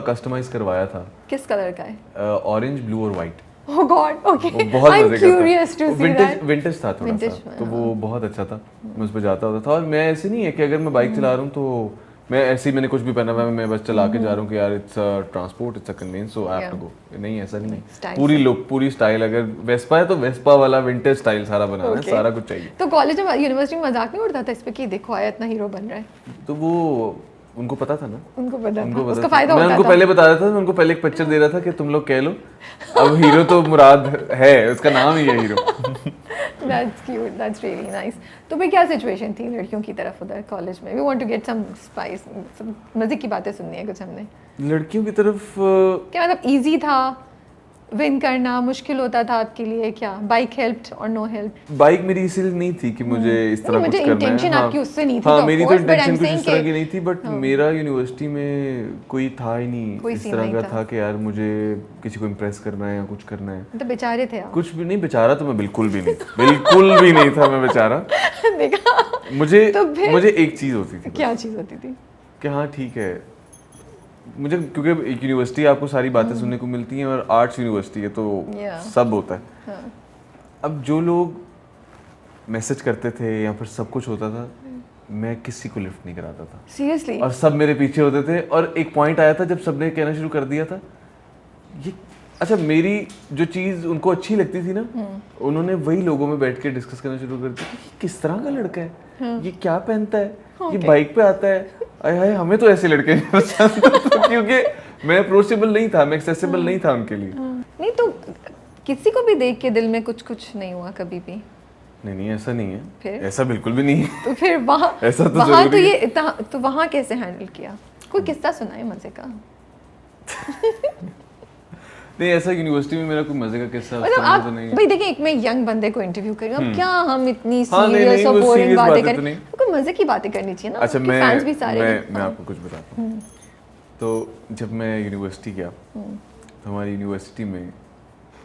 Customise करवाया था। किस कलर का है? ऑरेंज, ब्लू और वाइट। Oh God, okay. बहुत I'm मजे का curious to see that. Vintage था थोड़ा Vintage, सा, तो वो बहुत अच्छा था। मैं उस पर जाता होता था, और मैं ऐसे नहीं है कि अगर मैं बाइक चला रहा हूँ तो मैं ऐसे ही मैंने कुछ भी पहना हुआ है, मैं बस चला के जा रहा हूँ कि यार it's a transport, it's a convenience, so I have to go. नहीं, ऐसा नहीं है। पूरी लुक, पूरी स्टाइल, अगर वेस्पा है तो वेस्पा वाला विंटेज स्टाइल सारा बनाना है, सारा कुछ चाहिए। तो कॉलेज में, यूनिवर्सिटी में मजाक नहीं उड़ता था इस पे कि देखो आया इतना हीरो बन रहा है? तो वो उनको पता था ना, उनको पता था, उनको उसका फायदा होता था। मैं उनको पहले बता रहा था, मैं उनको पहले एक पिक्चर दे रहा था कि तुम लोग कह लो, अब हीरो तो मुराद है, उसका नाम ही है hero. That's cute, that's really nice. तो भाई क्या सिचुएशन थी लड़कियों की तरफ उधर कॉलेज में? We want to get some spice, some मजे की बातें सुननी है कुछ हमने। लड़कियों की तरफ क्या मतलब इजी था विन करना, मुश्किल होता था आपके लिए क्या? बाइक हेल्प्ड और नो हेल्प? बाइक मेरी इसलिए नहीं थी कि मुझे इस तरह कुछ करना है। इंटेंशन आपकी उससे नहीं थी। हाँ, मेरी तो इंटेंशन कुछ इस तरह की नहीं थी, बट मेरा यूनिवर्सिटी में कोई था ही नहीं इस तरह का था कि यार मुझे किसी को इम्प्रेस करना है या कुछ करना है। तो बेचारे थे आप? कुछ भी नहीं, बेचारा तो मैं बिल्कुल भी नहीं, बिल्कुल भी नहीं था मैं बेचारा। देखा, मुझे एक चीज होती थी। क्या चीज होती थी? कि हाँ ठीक है, मुझे, क्योंकि एक यूनिवर्सिटी आपको सारी बातें सुनने को मिलती हैं, और आर्ट्स यूनिवर्सिटी है तो सब होता है। अब जो लोग मैसेज करते थे या फिर सब कुछ होता था, मैं किसी को लिफ्ट नहीं कराता था सीरियसली, और सब मेरे पीछे होते थे। और एक पॉइंट आया था जब सबने कहना शुरू कर दिया था ये, अच्छा मेरी जो चीज़ उनको अच्छी लगती थी ना, उन्होंने वही लोगों में बैठ के डिस्कस करना शुरू कर दिया कि किस तरह का लड़का है, ये क्या पहनता है, ये बाइक पे आता है, अरे हाय हमें तो ऐसे लड़के नहीं पसंद। क्योंकि मैं अप्रोचेबल नहीं था, मैं एक्सेसिबल नहीं था उनके लिए। नहीं तो किसी को भी देख के दिल में कुछ नहीं हुआ कभी भी? नहीं, ऐसा नहीं है। फिर? ऐसा बिल्कुल भी नहीं है। तो फिर वहाँ ऐसा तो वहाँ तो जरूरी ये इतना, तो वहाँ कैसे हैंडल किया? कोई किस्सा सुनाए मजे का। नहीं, ऐसा यूनिवर्सिटी में मेरा कोई मजे का किस्सा मतलब आप तो नहीं। भाई देखिए, एक मैं यंग बंदे को इंटरव्यू कर रही हूँ, अब क्या हम इतनी हाँ, सीरियस और बोरिंग बातें तो करें? कोई मजे की बातें करनी चाहिए ना। अच्छा, फैंस भी सारे मैं आपको कुछ बताता हूँ। तो जब मैं यूनिवर्सिटी गया तो हमारी यूनिवर्सिटी में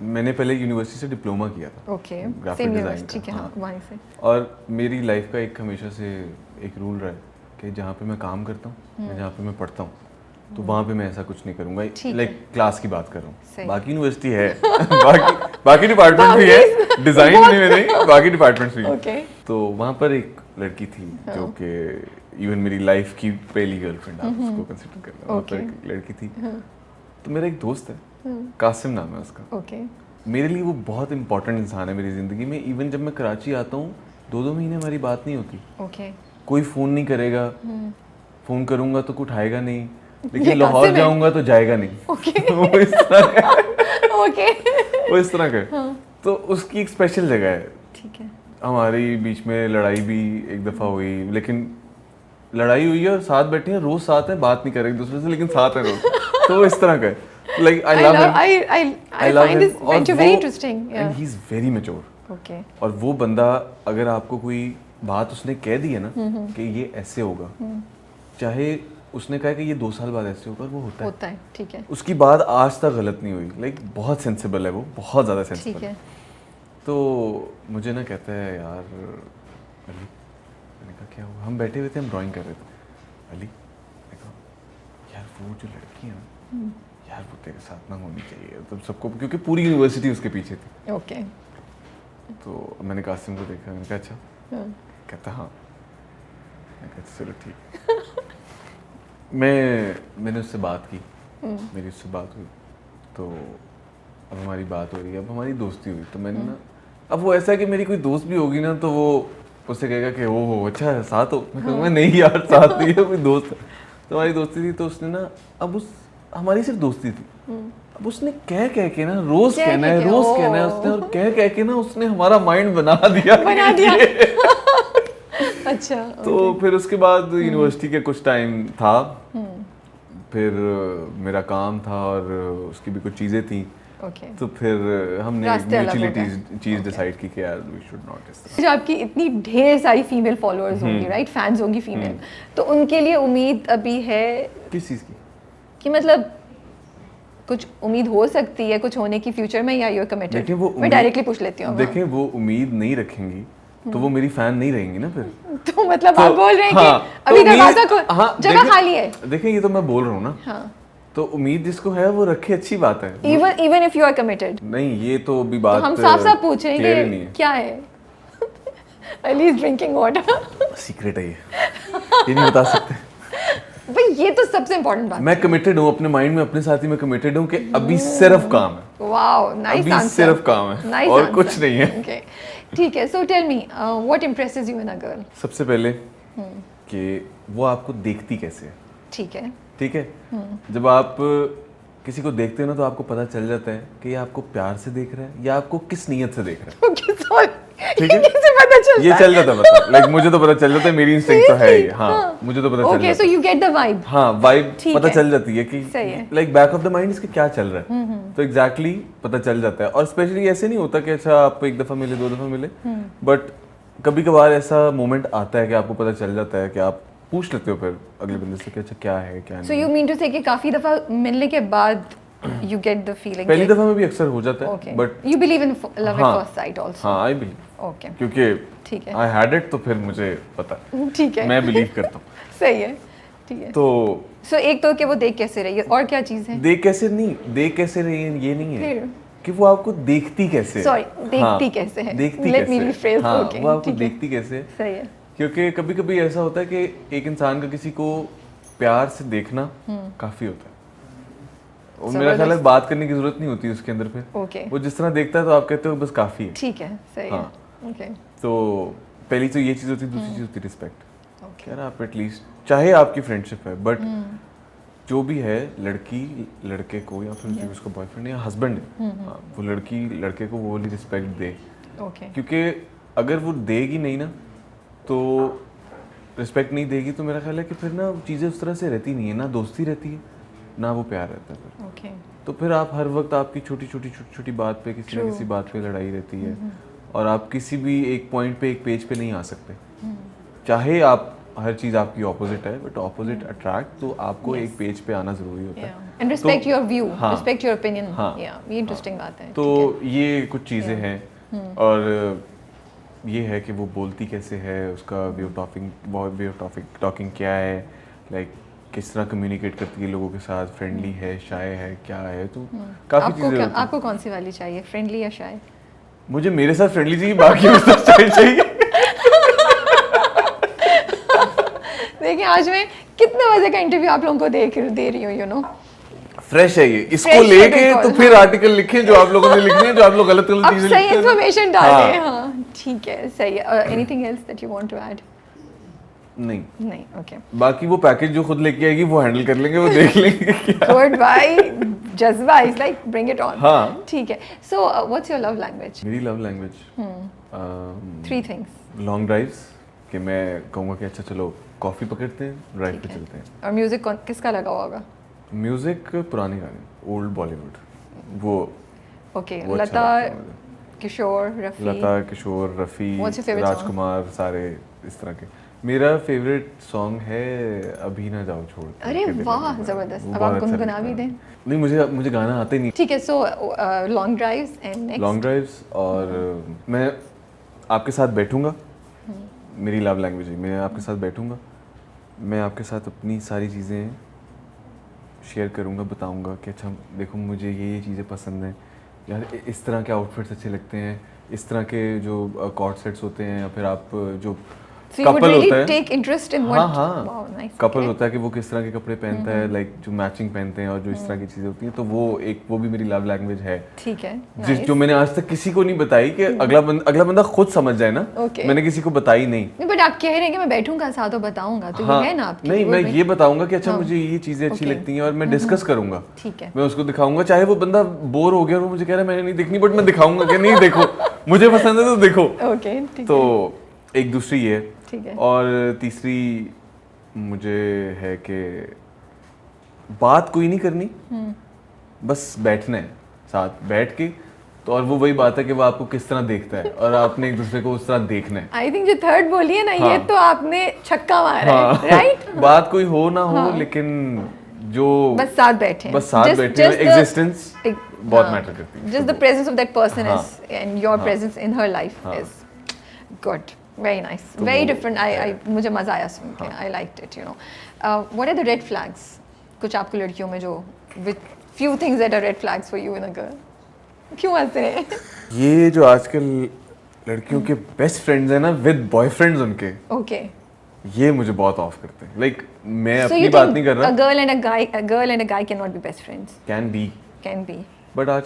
मैंने पहले यूनिवर्सिटी से डिप्लोमा किया था। ओके, ग्राफिक डिजाइन ठीक है, हाँ, वहीं से। और मेरी लाइफ का एक हमेशा से एक रूल रहा है कि जहाँ पे मैं काम करता हूँ या जहाँ पे मैं पढ़ता हूँ, तो वहाँ पे मैं ऐसा कुछ नहीं करूँगा। लाइक क्लास की बात कर रहा हूँ, बाकी यूनिवर्सिटी है, बाकी डिपार्टमेंट भी है, डिजाइन में नहीं, बाकी डिपार्टमेंट भी है। तो वहाँ पर एक लड़की थी जो कि इवन मेरी लाइफ की पहली गर्लफ्रेंड आप उसको कंसिडर कर लो। वहाँ पर एक लड़की थी, तो मेरा एक दोस्त है, कासिम नाम है उसका। मेरे लिए वो बहुत इंपॉर्टेंट इंसान है मेरी ज़िंदगी में। इवन जब मैं कराची आता हूँ 2-2 महीने हमारी बात नहीं होती। कोई फ़ोन नहीं करेगा, फ़ोन करूँगा तो कुछ उठाएगा नहीं, लेकिन लाहौर जाऊँगा तो जाएगा नहीं। वो इस तरह का वो इस तरह का तो उसकी एक स्पेशल जगह है। ठीक है, हमारी बीच में लड़ाई भी एक दफ़ा हुई, लेकिन लड़ाई हुई है और साथ बैठे हैं, रोज़ साथ हैं, बात नहीं कर रहे एक दूसरे से, लेकिन साथ हैं रोज़। तो इस तरह का है। Like I love him. I find this venture very interesting. And he's very mature. Okay. और वो बंदा, अगर आपको कोई बात उसने कह दी है ना कि ये ऐसे होगा, चाहे उसने कहा कि ये 2 साल बाद ऐसे होगा, वो होता है। ठीक है। उसकी बात आज तक गलत नहीं हुई। लाइक बहुत सेंसिबल है वो, बहुत ज़्यादा सेंसिबल है। तो मुझे ना कहता है यार अली, मैंने कहा क्या हुआ? हम बैठे हुए थे, हम ड्राइंग कर रहे थे। अली, मैंने कहा यार वो जो लड़की है ना यार, वो तेरे साथ ना होनी चाहिए, तो सबको, क्योंकि पूरी यूनिवर्सिटी उसके पीछे थी। ओके। तो मैंने कासिम को देखा, मैंने कहा अच्छा, कहता हाँ। मैं कहता चलो ठीक। मैंने उससे बात की, मेरी उससे बात हुई, तो अब हमारी बात हो रही है, अब हमारी दोस्ती हुई। तो मैंने ना, अब वो ऐसा है कि मेरी कोई दोस्त भी होगी ना तो वो उससे कहेगा कि वो हो अच्छा है साथ हो। मैं कहूँगा नहीं यार, साथ नहीं है, कोई दोस्त है। तो हमारी दोस्ती थी, तो उसने ना, अब उस हमारी सिर्फ दोस्ती थी, अब उसने कह के ना, रोज कहना है उसने, और कह के ना उसने हमारा माइंड बना दिया। अच्छा। तो फिर उसके बाद यूनिवर्सिटी के कुछ टाइम था, फिर मेरा काम था और उसकी भी कुछ चीज़ें थी। तो फिर हमने म्यूचुअली चीज़ डिसाइड की कि यार वी शुड नॉट इस तरह। जो आपकी इतनी ढेर सारी फीमेल फॉलोअर्स होंगी, राइट, फैंस होंगी फीमेल, तो उनके लिए उम्मीद अभी है किस चीज़ की? कि मतलब कुछ उम्मीद हो सकती है कुछ होने की फ्यूचर में, या यू आर कमिटेड? मैं डायरेक्टली पूछ लेती हूँ। देखें, वो उम्मीद नहीं रखेंगी तो वो मेरी फैन नहीं रहेंगी ना फिर। तो मतलब आप बोल रहे हैं कि अभी दरवाजा जगह खाली है। देखें, ये तो मैं बोल रहा हूँ ना। हाँ। तो उम्मीद जिसको है वो रखे, अच्छी बात है। Even if you are committed. नहीं, ये तो अभी बात हम साफ साफ पूछ रहे clear ही हैं नहीं कि है। क्या है। Ali is drinking water. Secret है ये नहीं बता सकते। भाई ये तो सबसे इम्पोर्टेंट बात। मैं कमिटेड हूँ अपने माइंड में, अपने साथ ही मैं कमिटेड हूँ कि अभी सिर्फ काम है। वाओ, नाइस अभी आंसर। सिर्फ काम है, Nice और answer. कुछ नहीं है। Okay. ठीक है, so tell me what impresses you in a girl? सबसे पहले कि वो आपको देखती कैसे है। ठीक है। ठीक है, जब आप किसी को देखते हो ना तो आपको पता चल जाता है कि ये आपको प्यार से देख रहा है या आपको किस नीयत से देख रहा है। Okay, sorry. ठीक है, कैसे पता चलता ये है? चल जाता है पता, लाइक मुझे तो पता चल जाता है, मेरी इंस्टिंक्ट तो है ये। हाँ, मुझे तो पता चल ओके, जाता सो है। You get the vibe. हाँ, वाइब ठीक पता है। चल जाती है कि सही है। Like back of the mind इसके क्या चल रहा है, तो एग्जैक्टली पता चल जाता है। और स्पेशली ऐसे नहीं होता कि अच्छा आप एक दफा मिले, दो दफा मिले, बट कभी कभार ऐसा मोमेंट आता है कि आपको पता चल जाता है कि आप पूछ लेते हो फिर अगले बंदे से कि अच्छा क्या है क्या सो नहीं। यू मीन टू से कि काफी दफा मिलने के बाद यू गेट द फीलिंग। पहली दफा में भी अक्सर हो जाता है, okay, but you believe in love at हाँ, फर्स्ट साइट आल्सो? हाँ, आई बिलीव, ओके, क्योंकि ठीक है। आई हैड इट, तो फिर मुझे पता है, ठीक है, मैं बिलीव करता हूँ। सही है, ठीक है। तो सो एक तो कि वो देख कैसे रही है, और क्या चीज है? देख कैसे रही है ये नहीं है फिर? कि वो आपको देखती कैसे है। सॉरी, देखती हाँ, कैसे है? देखती Let me कैसे है। rephrase, हाँ, okay, वो आपको ठीक है। देखती कैसे है। सही है। क्योंकि कभी कभी ऐसा होता है कि एक इंसान का किसी को प्यार से देखना काफी होता है, और मेरा ख्याल है बात करने की जरूरत नहीं होती उसके अंदर। फिर ओके, वो जिस तरह देखता है तो आप कहते हो बस काफी है। ठीक है, सही है। हाँ। ओके, तो पहली तो ये चीज होती है, दूसरी चीज होती है रिस्पेक्ट। ओके, यार आप एटलीस्ट, चाहे आपकी फ्रेंडशिप है, बट जो भी है लड़की लड़के को, या फिर जो उसका बॉयफ्रेंड या हस्बैंड है, हाँ, वो लड़की लड़के को वो वाली रिस्पेक्ट दे। ओके, क्योंकि अगर वो देगी नहीं ना, तो रिस्पेक्ट नहीं देगी, तो मेरा ख्याल है कि फिर ना चीज़ें उस तरह से रहती नहीं है, ना दोस्ती रहती है ना वो प्यार रहता है फिर। ओके, तो फिर आप हर वक्त आपकी छोटी छोटी बात पे, किसी ना किसी बात पे लड़ाई रहती है, और आप किसी भी एक पॉइंट पे, एक पेज पे नहीं आ सकते। चाहे आप हर चीज़ आपकी ऑपोजिट है, बट ऑपोजिट अट्रैक्ट, तो आपको एक पेज पे आना ज़रूरी होता है। एंड रिस्पेक्ट योर व्यू, हाँ, रिस्पेक्ट योर ओपिनियन। हाँ, या ये इंटरेस्टिंग बात है। तो ये कुछ चीज़ें हैं। और ये है कि वो बोलती कैसे है, उसका वे ऑफ टॉकिंग क्या है, लाइक किस तरह कम्युनिकेट करती है लोगों के साथ, फ्रेंडली है, शाय है, क्या है, तो काफ़ी चीज़ें होती हैं। आपको कौन सी वाली चाहिए, फ्रेंडली या शाय? मुझे मेरे साथ फ्रेंडली चाहिए, बाकी उसका शाय चाहिए। देखिए आज मैं कितने मजे का इंटरव्यू आप लोगों को दे रही हूँ, यू नो। फ्रेश है ये, इसको Fresh है लेके बिल्कुल, तो फिर आर्टिकल लिखें जो आप लोगों ने लिखने हैं, जो आप लोग गलत अब चीजें सही लिखते हैं। इंफॉर्मेशन डाल हाँ। रहे हैं। हाँ, ठीक है, सही है। Anything else that you want to add? नहीं, नहीं, ओके, बाकी वो पैकेज जो खुद लेके आएगी वो हैंडल कर लेंगे, वो देख लेंगे क्या। Goodbye. जज्बा is like bring it on. हाँ। ठीक है, so what's your love language? मेरी love language 3 things. Long drives, कि मैं कहूँगा कि अच्छा चलो कॉफ़ी पकड़ते हैं, ड्राइव पे चलते हैं। और म्यूजिक किसका लगा हुआ होगा? म्यूजिक पुराने गाने, ओल्ड बॉलीवुड, वो ओके, वो अच्छा लता, लगता है मुझे। किशोर, रफी। लता, किशोर, Rafi, What's your favorite song? राजकुमार, सारे इस तरह के। मेरा फेवरेट सॉन्ग है अभी ना जाओ छोड़ के। अरे के वाह, दिल में। जबरदस्त। वो अब बहुत आप अच्छा गुनगुना लगता भी है। दें। नहीं, मुझे गाना आता ही नहीं। ठीक है, so long drives and next? Long drives, और मैं आपके साथ बैठूंगा, मेरी लव लैंग्वेज है, मैं आपके साथ बैठूंगा, मैं आपके साथ अपनी सारी चीज़ें शेयर करूंगा, बताऊंगा कि अच्छा देखो मुझे ये चीज़ें पसंद हैं यार, इस तरह के आउटफिट्स अच्छे लगते हैं, इस तरह के जो कॉर्ड सेट्स होते हैं, या फिर आप जो So you would couple really होता है, take interest in हाँ what? हाँ, Wow, nice. Couple Okay. होता है कि वो किस तरह के कपड़े पहनता है, लाइक जो मैचिंग पहनते हैं, और जो इस तरह की चीज़ें होती हैं, तो वो भी मेरी लव लैंग्वेज है। ठीक है, जो मैंने आज तक किसी को नहीं बताई, कि अगला बंदा खुद समझ जाए ना। Okay. मैंने किसी को बताई नहीं। नहीं, बट आप कह रहे हैं कि मैं बैठूंगा साथ और बताऊंगा, तो हाँ, ये है ना आपकी? नहीं, मैं ये बताऊंगा कि अच्छा हाँ, मुझे ये चीजें अच्छी Okay. लगती हैं, और मैं डिस्कस करूंगा। ठीक है, मैं उसको दिखाऊंगा, चाहे वो बंदा बोर हो गया और वो मुझे कह रहा है मैंने नहीं देखनी, बट मैं दिखाऊंगा कि नहीं देखो, मुझे पसंद है तो देखो। ओके, ठीक तो है, एक दूसरी ये, ठीक है। और तीसरी मुझे है कि बात कोई नहीं करनी, बस बैठना है साथ बैठ के, तो और वो वही बात है कि वो आपको किस तरह देखता है, और आपने एक दूसरे को उस तरह देखना है। आई थिंक जो थर्ड बोली है ना, हाँ, ये तो आपने छक्का मारा हाँ, है, राइट? बात कोई हो ना हो, हाँ, लेकिन जो बस साथ बैठे, बस साथ बैठे, एग्जिस्टेंस बहुत मैटर करती है। Just the presence of that person हाँ, is, and your हाँ, presence in her life हाँ, is good, very nice, तो very वो different. I मुझे मजा आया सुन के, I liked it, you know. What are the red flags? कुछ आपको लड़कियों में जो with few things that are red flags for you in a girl? क्यों हंस रहे हैं? ये जो आजकल लड़कियों के बेस्ट फ्रेंड्स हैं ना विद बॉयफ्रेंड्स उनके, Okay. ये मुझे बहुत ऑफ करते हैं. लाइक मैं So अपनी you बात think नहीं कर a रहा. girl and a guy cannot be best friends? Can be, Can be. But आज